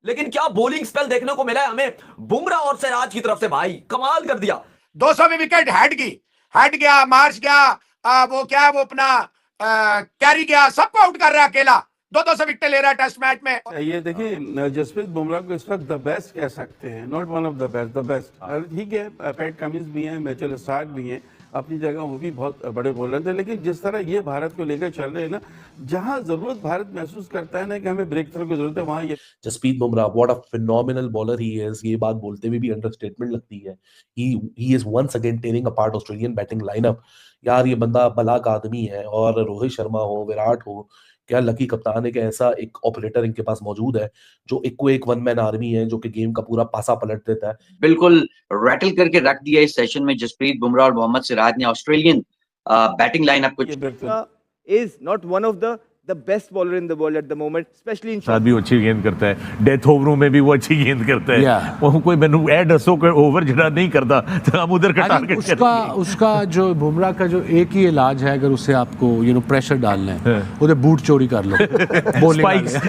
लेकिन क्या bowling spell देखने को मिला है हमें बुमराह और सिराज की तरफ से, भाई कमाल कर दिया। 200वीं विकेट हट गया, मार्च गया, वो क्या वो अपना कैरी गया, सबको आउट कर रहा है अकेला, 200 विकेट ले रहा है टेस्ट मैच में। ये देखिए जसप्रीत बुमराह को इस वक्त द बेस्ट कह सकते हैं, not one of the best, the best. ठीक है, पैट कमिंस भी हैं, मिचेल स्टार्क भी हैं, अपनी जगह वो भी बहुत बड़े बॉलर थे, लेकिन जिस तरह ये भारत को लेकर चल रहे हैं ना, जहां जरूरत भारत महसूस करता है ना कि हमें ब्रेक थ्रू की जरूरत है, वहां ये Jasprit Bumrah, what a phenomenal bowler he is, ये बात बोलते हुए भी अंडरस्टेटमेंट लगती है। He is once again tearing apart Australian batting lineup. यार ये बंदा भला का आदमी है, और रोहित शर्मा हो, विराट हो, क्या लकी कप्तान है कि ऐसा एक ऑपरेटर इनके पास मौजूद है जो एक को एक वन मैन आर्मी है, जो कि गेम का पूरा पासा पलट देता है। बिल्कुल रैटल करके रख दिया इस सेशन में जसप्रीत बुमराह और मोहम्मद सिराज ने ऑस्ट्रेलियन बैटिंग लाइनअप को। is not one of the best bowler in the world at the moment, especially in साथ भी अच्छी गेंद करता है, डेथ ओवरों में भी वो अच्छी गेंद करता है। वो कोई मैनू ए दसो कि ओवर जड़ा नहीं करता तो हम उधर का टारगेट उसका जो बुमराह का जो एक ही इलाज है, अगर उससे आपको प्रेशर डालना है, उधर बूट चोरी कर लो,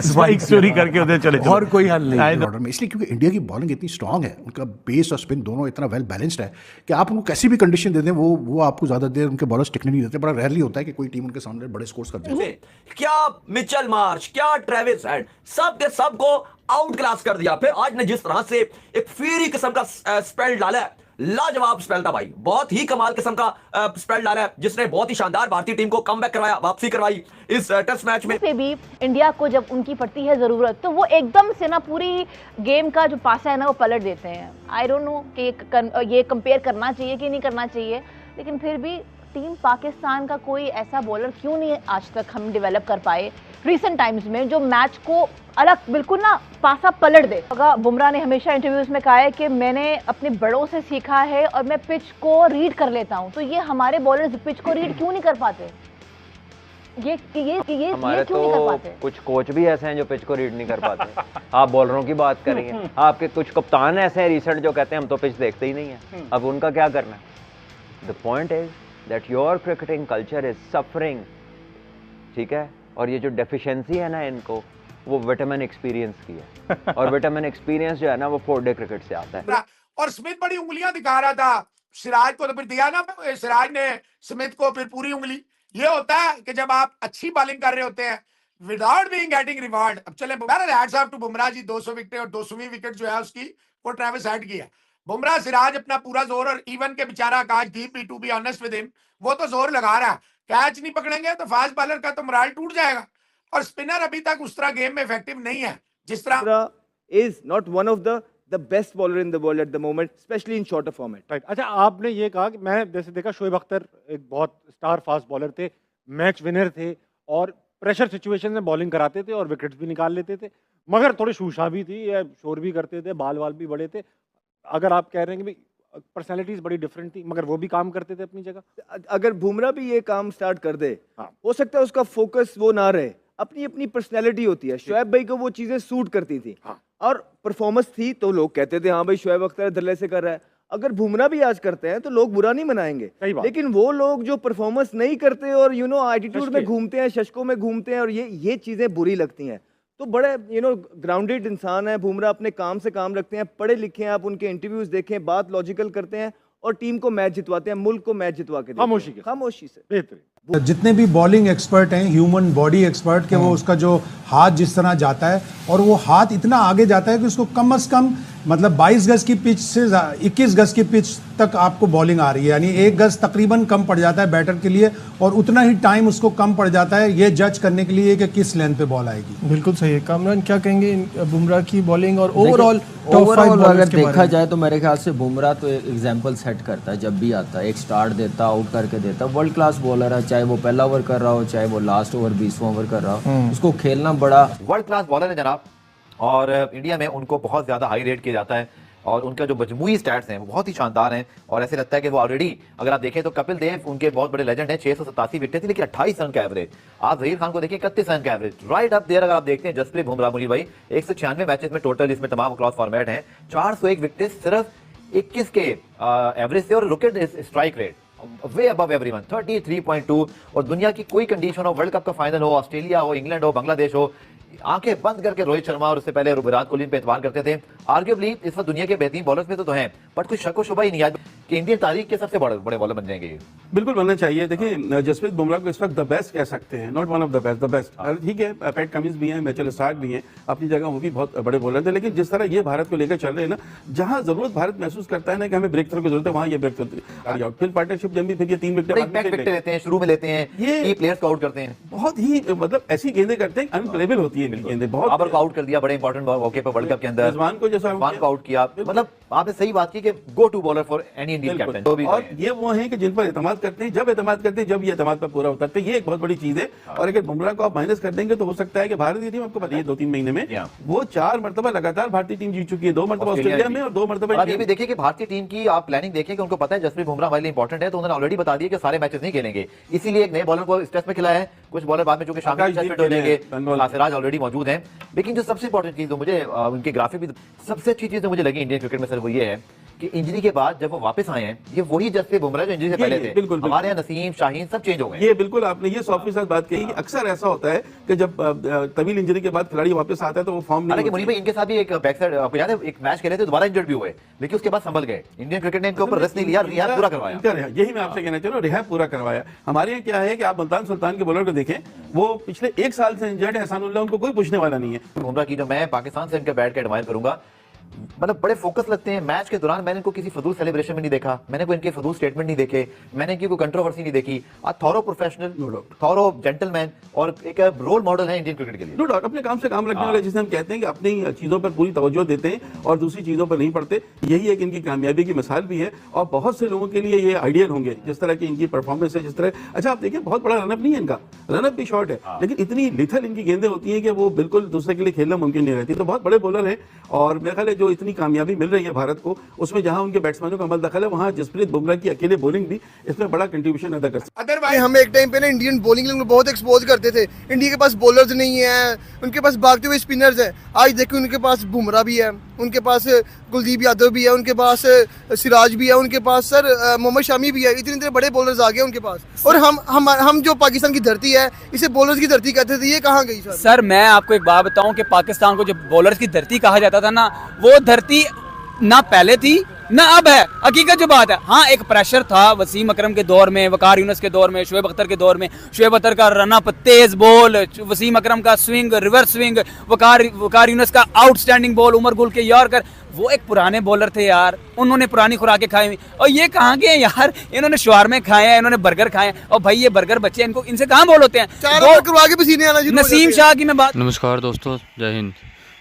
स्पाइक्स चोरी करके उधर चले, और कोई हल नहीं ऑर्डर में। इसलिए क्योंकि इंडिया की बॉलिंग इतनी स्ट्रांग है, उनका बेस और स्पिन दोनों इतना वेल बैलेंस्ड है कि आप उनको कैसी भी कंडीशन दे दें, वो आपको ज्यादा देर उनके बॉलर्स टिकने नहीं देते। बड़ा रेयरली होता है कि कोई टीम उनके सामने बड़े स्कोर्स कर देती है। क्या मिचेल मार्श, क्या ट्रेविस हेड, सब के सब को आउट क्लास कर दिया। फिर आज ने जिस तरह से एक फ्यूरी किस्म का स्पेल डाला है, लाजवाब स्पेल था भाई, बहुत ही कमाल किस्म का स्पेल डाला है, जिसने बहुत ही शानदार भारतीय टीम को कमबैक करवाया, वापसी करवाई इस टेस्ट मैच में। पे भी इंडिया को जब उनकी पड़ती है जरूरत, तो वो एकदम से ना पूरी गेम का जो पासा है ना वो पलट देते हैं। आई डोंट नो कि ये कंपेयर करना चाहिए कि नहीं करना चाहिए, लेकिन फिर भी टीम पाकिस्तान का कोई ऐसा बॉलर क्यों नहीं आज तक हम डेवलप कर पाए रिसेंट टाइम्स में, जो मैच को अलग बिल्कुल ना पासा पलट दे। बुमराह ने हमेशा इंटरव्यूज में कहा है कि मैंने अपने बड़ों से सीखा है और मैं पिच को रीड कर लेता हूं। तो ये हमारे बॉलर्स पिच को रीड क्यों नहीं कर पाते? ये हमारे क्यों नहीं कर पाते? कुछ कोच भी ऐसे हैं जो पिच को रीड नहीं कर पाते। आप बॉलरों की बात करेंगे, आपके कुछ कप्तान ऐसे हैं रिसेंट जो कहते हैं हम तो पिच देखते ही नहीं है। अब उनका क्या करना है? The point is that your cricketing culture is suffering, ठीक है। और ये जो डेफिशिएंसी है ना इनको, वो विटामिन एक्सपीरियंस की है, और विटामिन एक्सपीरियंस जो है ना वो 4-डे क्रिकेट से आता है। और स्मिथ बड़ी उंगलियां दिखा रहा था सिराज को, तो फिर दिया ना सिराज ने स्मिथ को फिर पूरी उंगली। ये होता है कि जब आप अच्छी बॉलिंग कर रहे होते हैं विदाउट बीइंग गेटिंग रिवार्ड। अब चले hats off to Bumrah ji, 200 wicket और 200वीं विकेट जो है उसकी वो ट्रेविस हेड की है। बुमराह सिराज अपना पूरा जोर, और इवन के बेचारा आकाशदीप भी, to be honest with him, वो तो जोर लगा रहा है। कैच नहीं पकड़ेंगे तो फास्ट बॉलर का तो मोराल टूट जाएगा, और स्पिनर अभी तक उस तरह गेम में इफेक्टिव नहीं है जिस तरह। is not one of the best bowler in the world at the moment, especially in shorter format. Right. अच्छा, आपने ये कहा कि मैं जैसे देखा शोएब अख्तर एक बहुत स्टार फास्ट बॉलर थे, मैच विनर थे, और प्रेशर सिचुएशन में बॉलिंग कराते थे और विकेट्स भी निकाल लेते थे, मगर थोड़े शूशा भी थी, या शोर भी करते थे, बाल वाल भी बड़े थे। अगर आप कह रहे हैं कि पर्सनैलिटीज बड़ी डिफरेंट थी, मगर वो भी काम करते थे अपनी जगह। अगर बुमराह भी ये काम स्टार्ट कर दे, हो सकता है उसका फोकस वो ना रहे, अपनी अपनी पर्सनैलिटी होती है। शोएब भाई को वो चीजें सूट करती थी, और परफॉर्मेंस थी तो लोग कहते थे हाँ भाई शोएब अख्तर धल्ले से कर रहा है। अगर बुमराह भी आज करते हैं तो लोग बुरा नहीं मनाएंगे, लेकिन वो लोग जो परफॉर्मेंस नहीं करते और एटीट्यूड में घूमते हैं, शशकों में घूमते हैं, और ये चीजें बुरी लगती हैं। तो बड़े ग्राउंडेड इंसान है बुमराह, अपने काम से काम रखते हैं, पढ़े लिखे हैं, आप उनके इंटरव्यूज देखें, बात लॉजिकल करते हैं और टीम को मैच जितवाते हैं, मुल्क को मैच जितवा के खामोशी से। बेहतरीन। जितने भी बॉलिंग एक्सपर्ट हैं, ह्यूमन बॉडी एक्सपर्ट, के वो उसका जो हाथ जिस तरह जाता है, और वो हाथ इतना आगे जाता है कि उसको कम से कम मतलब 22 गज की पिच से 21 गज की पिच तक आपको बॉलिंग आ रही है, यानी 1 गज तकरीबन कम पड़ जाता है बैटर के लिए, और उतना ही टाइम उसको कम पड़ जाता है ये जज करने के लिए कि किस लेंथ पे बॉल आएगी। बिल्कुल सही है। कामरान क्या कहेंगे बुमराह की बॉलिंग और ओवरऑल अगर देखा जाए तो मेरे ख्याल से बुमराह तो एक एग्जाम्पल सेट करता है, जब भी आता है एक स्टार्ट देता, आउट करके देता। वर्ल्ड क्लास बॉलर है, चाहे वो पहला ओवर कर रहा हो, चाहे वो लास्ट ओवर 20वां ओवर कर रहा हो, उसको खेलना बड़ा वर्ल्ड क्लास बॉलर है जनाब। और इंडिया में उनको बहुत ज्यादा हाई रेट किया जाता है, और उनका जो मजमूई स्टैट्स हैं वो बहुत ही शानदार हैं, और ऐसे लगता है कि वो ऑलरेडी, अगर आप देखें तो कपिल देव उनके बहुत बड़े लेजेंड हैं, 687 विकेट थी, लेकिन 28 रन का एवरेज। आप जहीर खान को देखिए 31 रन का एवरेज, राइट अप देयर। अगर आप देखते हैं जसप्रीत बुमराह मुनीर भाई 196 मैचेस में टोटल, इसमें तमाम क्रॉस फॉर्मेट हैं, 401 विकेट सिर्फ 21 के एवरेज से, और विकेट स्ट्राइक रेट वे अबव एवरीवन 33.2। और दुनिया की कोई कंडीशन हो, वर्ल्ड कप का फाइनल हो, ऑस्ट्रेलिया हो, इंग्लैंड हो, बांग्लादेश हो, आंखें बंद करके रोहित शर्मा और उससे पहले विराट कोहली पे एतबार करते थे। आर्ग्यूबली इस वक्त दुनिया के बेहतरीन बॉलर्स में तो हैं, बट कुछ शक व शुबा ही नहीं है कि इंडियन तारीख के सबसे बड़े बॉलर बन जाएंगे ये। बिल्कुल बनना चाहिए। देखिए जसप्रीत बुमराह को इस वक्त द बेस्ट कह सकते हैं, not one of the best, the best. ठीक है, पैट कमिंस भी हैं, मिचेल स्टार्क भी हैं, अपनी जगह वो भी बहुत बड़े बॉलर थे, लेकिन जिस तरह ये भारत को लेकर चल रहे हैं ना, जहां जरूरत भारत महसूस करता है ना कि हमें ब्रेक थ्रू की जरूरत है, वहां ये ब्रेक थ्रू आउटफील्ड पार्टनरशिप जब भी फिर ये 3 विकेट लेते हैं, शुरू में लेते हैं, ये प्लेयर्स को आउट करते हैं, बहुत ही मतलब ऐसी गेंदें करते हैं अनप्लेबल होती है इनकी गेंदें। बहुत बाबर को आउट कर दिया बड़े इंपॉर्टेंट मौके पर वर्ल्ड कप के अंदर, रिजवान को जैसा आउट किया। मतलब आपने सही बात की कि go to bowler for any Indian captain. और ये वो हैं कि जिन पर एतमाद करते हैं, जब एतमाद करते हैं, जब ये एतमाद पर पूरा उतरते हैं, ये एक बहुत बड़ी चीज है। और अगर बुमराह को आप माइनस कर देंगे तो हो सकता है कि भारतीय टीम, आपको पता है 2-3 महीने में वो 4 मरतबा लगातार भारतीय टीम जीत चुकी है, 2 मरतबा ऑस्ट्रेलिया में और 2 मरतबा। ये भी देखिए कि भारतीय टीम की आप प्लानिंग देखिए कि उनको पता है जसप्रीत बुमराह हमारे लिए इंपॉर्टेंट है, तो उन्होंने ऑलरेडी बता दिया कि सारे मैचेस नहीं खेलेंगे, इसीलिए एक नए बॉलर को इस टेस्ट में खिलाया है। कुछ बॉलर बाद में जो कि शामिल खेलेंगे, सिराज ऑलरेडी मौजूद हैं। लेकिन जो सबसे इंपॉर्टेंट चीज मुझे उनके ग्राफिक भी सबसे अच्छी चीज जो मुझे लगी इंडियन क्रिकेट में सर वो ये है कि इंजरी के बाद जब वो वापस आए हैं, ये वही जसप्रीत बुमराह जो इंजरी से पहले थे। बिल्कुल, हमारे यहाँ नसीम, शाहीन सब चेंज हो गए। ये बिल्कुल आपने ये 100% बात कही। अक्सर ऐसा होता है कि जब तवील इंजरी के बाद खिलाड़ी वापस आता है तो वो फॉर्म नहीं। मुनीब भाई इनके साथ भी एक बैक साइड आपको याद है, एक मैच खेले थे, दोबारा इंजर्ड भी हुए, लेकिन उसके बाद संभल गए। इंडियन क्रिकेट ने इनके ऊपर रेस्ट नहीं लिया, रिहैब पूरा करवाया। यही मैं आपसे कहना चाह रहा हूँ, रिहैब पूरा करवाया। हमारे यहाँ क्या है कि आप मुल्तान सुल्तान के बॉलर को देखें, वो पिछले 1 साल से इंजर्ड है, एहसानुल्लाह उनको कोई पूछने वाला नहीं है। बुमराह की जो मैं पाकिस्तान से इनके बैट के एडमायर करूंगा, मतलब बड़े फोकस लगते हैं मैच के दौरान। मैंने इनको किसी फजूल सेलिब्रेशन में नहीं देखा, मैंने कोई इनके फजूल स्टेटमेंट नहीं देखे, मैंने इनकी कोई कंट्रोवर्सी नहीं देखी। थॉरो प्रोफेशनल, थॉरो जेंटलमैन और एक रोल मॉडल है इंडियन क्रिकेट के लिए। नो डाउट, अपने काम से काम रखने वाले, जिसे हम कहते हैं कि अपनी चीजों पर पूरी तवज्जो देते हैं और दूसरी चीजों पर नहीं पड़ते, यही एक इनकी कामयाबी की मिसाल भी है। और बहुत से लोगों के लिए ये आइडियल होंगे जिस तरह की इनकी परफॉर्मेंस है, जिस तरह। अच्छा आप देखिए, बहुत बड़ा रनअप नहीं है इनका, रनअप भी शॉर्ट है, लेकिन इतनी लिथल इनकी गेंदें होती हैं कि वो बिल्कुल दूसरे के लिए खेलना मुमकिन नहीं रहती। तो बहुत बड़े बॉलर हैं और मेरे ख्याल है जो इतनी कामयाबी मिल रही है भारत को, उसमें जहां उनके बैट्समैनों का अमल दखल है, वहां जसप्रीत बुमराह की अकेले बॉलिंग भी इसमें बड़ा कंट्रीब्यूशन अदा कर सकती है। अदरवाइज हम एक टाइम पे ना इंडियन बॉलिंग बहुत एक्सपोज करते थे, इंडिया के पास बॉलर्स नहीं है, उनके पास भागते हुए स्पिनर्स हैं। आज देखो उनके पास बुमराह भी है, उनके पास कुलदीप यादव भी है, उनके पास सिराज भी है, उनके पास सर मोहम्मद शमी भी है। इतने बड़े बॉलर्स आ गए उनके पास। और हम जो पाकिस्तान की धरती है, इसे बॉलर्स की धरती कहते थे, ये कहाँ गई सर? मैं आपको एक बात बताऊं कि पाकिस्तान को जब बॉलर्स की धरती कहा जाता था ना, वो धरती ना पहले थी ना अब है। हकीकत जो बात है, हाँ एक प्रेशर था वसीम अकरम के दौर में, वकार यूनुस के दौर में, शोएब अख्तर के दौर में। शोएब अख्तर का रनअप, तेज बॉल, वसीम अकरम का स्विंग, रिवर्स स्विंग, वकार यूनुस का आउटस्टैंडिंग बॉल, उमर गुल के यॉर्कर, वो एक पुराने बॉलर थे यार, उन्होंने पुरानी खुराकें खाई हुई। और ये कहाँ के हैं यार? इन्होंने शवारमे खाए हैं, इन्होंने बर्गर खाए हैं। और भाई ये बर्गर बच्चे, इनको इनसे कहाँ बॉल होते हैं? नसीम शाह की मैं बात। नमस्कार दोस्तों, जय हिंद।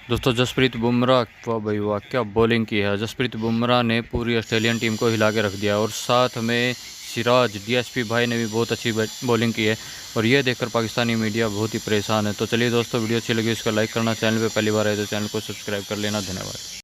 दोस्तों जसप्रीत बुमराह, वाह भाई वाह, क्या बॉलिंग की है। जसप्रीत बुमराह ने पूरी ऑस्ट्रेलियन टीम को हिला के रख दिया और साथ में सिराज, डीएसपी भाई ने भी बहुत अच्छी बॉलिंग की है। और ये देखकर पाकिस्तानी मीडिया बहुत ही परेशान है। तो चलिए दोस्तों, वीडियो अच्छी लगी उसका लाइक करना, चैनल पे पहली बार आए तो चैनल को सब्सक्राइब कर लेना। धन्यवाद।